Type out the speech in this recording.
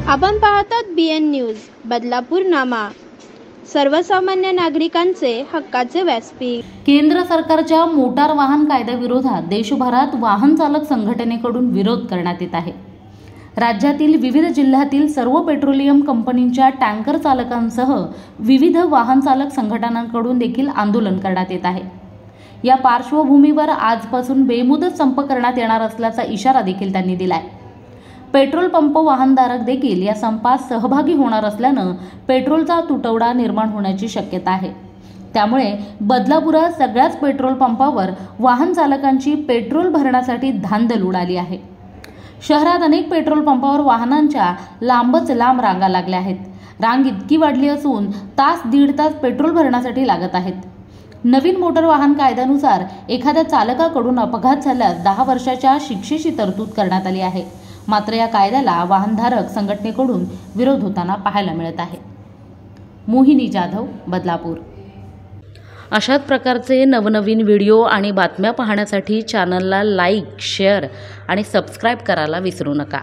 आपण पाहतात BN news Badlapur नामा, सर्वसामान्य नागरिकांचे हक्काचे व्यासपीठ। केंद्र सरकारच्या मोटार वाहन कायद्याविरोधात देशभरात वाहन चालक संघटनेकडून विरोध करण्यात येत आहे। राज्यातील विविध जिल्ह्यातील सर्व पेट्रोलियम कंपनींच्या टँकर चालकांसह विविध वाहन चालक संघटनांकडून देखील आंदोलन करण्यात येत आहे। या पार्श्वभूमीवर आजपासून बेमुदत संप करण्यात येणार असल्याचा इशारा देखील त्यांनी दिलाय। पेट्रोल पंप वाहनधारक देखील या संपात सहभागी होणार असल्यानं पेट्रोलचा तुटवडा निर्माण होण्याची शक्यता आहे। त्यामुळे बदलापुरात सगळ्याच पेट्रोल पंपावर वाहन चालकांची पेट्रोल भरण्यासाठी धांदल उडाली आहे। शहरात अनेक पेट्रोल पंपावर वाहनांच्या लांबच लांब रांगा लागल्या आहेत। रांग इतकी वाढली असून तास दीड तास पेट्रोल भरण्यासाठी लागत आहेत। नवीन मोटार वाहन कायद्यानुसार एखाद्या चालकाकडून अपघात झाल्यास 10 वर्षाच्या शिक्षेची तरतूद करण्यात आली आहे। मात्र या कायद्याला वाहनधारक संघटनेकडून विरोध होताना पाहायला मिळत आहे। मोहिनी जाधव, बदलापूर। अशाच प्रकारचे नवनवीन व्हिडिओ आणि बातम्या पाहण्यासाठी चॅनलला लाईक, शेअर आणि सबस्क्राईब करायला विसरू नका।